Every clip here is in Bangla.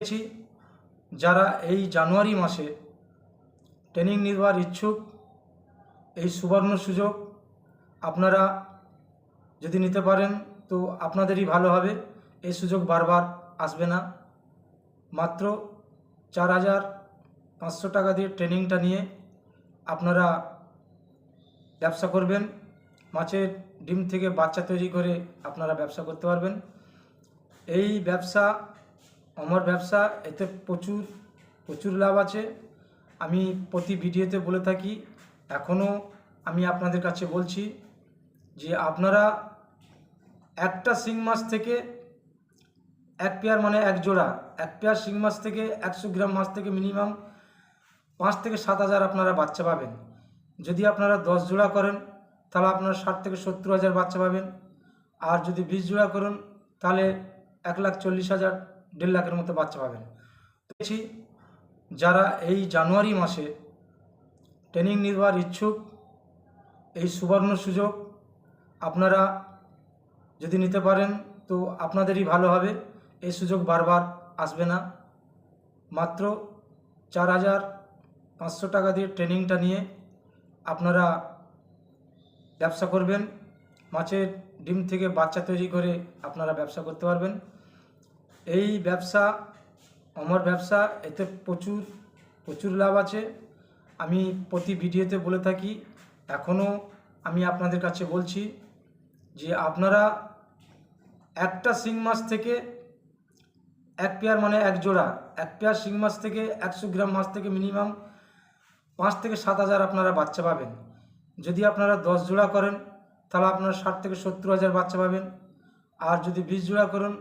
পেয়েছি যারা এই জানুয়ারি মাসে ট্রেনিং নেওয়ার ইচ্ছুক, এই সুবর্ণ সুযোগ আপনারা যদি নিতে পারেন তো আপনাদেরই ভালো হবে। এই সুযোগ বারবার আসবে না। মাত্র 4,500 টাকা দিয়ে ট্রেনিংটা নিয়ে আপনারা ব্যবসা করবেন। মাছের ডিম থেকে বাচ্চা তৈরি করে আপনারা ব্যবসা করতে পারবেন। এই ব্যবসা আমার ব্যবসা, এতে প্রচুর প্রচুর লাভ আছে। আমি প্রতি ভিডিওতে বলে থাকি, এখনও আমি আপনাদের কাছে বলছি যে আপনারা একটা শিং মাছ থেকে এক পেয়ার মানে এক জোড়া, এক পেয়ার শিং মাছ থেকে 100 গ্রাম মাছ থেকে মিনিমাম 5 থেকে 7,000 আপনারা বাচ্চা পাবেন। যদি আপনারা 10 জোড়া করেন তাহলে আপনারা 60 থেকে 70,000 বাচ্চা পাবেন। আর যদি 20 জোড়া করেন তাহলে 1,40,000 1.5 লাখের মতো বাচ্চা পাবেন। পেয়েছি যারা এই জানুয়ারি মাসে ট্রেনিং নেওয়ার ইচ্ছুক, এই সুবর্ণ সুযোগ আপনারা যদি নিতে পারেন তো আপনাদেরই ভালো হবে। এই সুযোগ বারবার আসবে না। মাত্র 4,500 টাকা দিয়ে ট্রেনিংটা নিয়ে আপনারা ব্যবসা করবেন। মাছের ডিম থেকে বাচ্চা তৈরি করে আপনারা ব্যবসা করতে পারবেন। এই ব্যবসা আমার ব্যবসা, এতে প্রচুর প্রচুর লাভ আছে। আমি প্রতি ভিডিওতে বলে থাকি, এখনও আমি আপনাদের কাছে বলছি যে আপনারা একটা শিং মাছ থেকে এক পেয়ার মানে এক জোড়া, এক পেয়ার শিং মাছ থেকে 100 গ্রাম মাছ থেকে মিনিমাম 5 থেকে 7,000 আপনারা বাচ্চা পাবেন। যদি আপনারা 10 জোড়া করেন তাহলে আপনারা 60 থেকে 70,000 বাচ্চা পাবেন। আর যদি 20 জোড়া করেন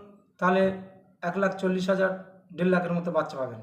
তাহলে 1,40,000 1.5 লাখের মতো বাচ্চা পাবেন।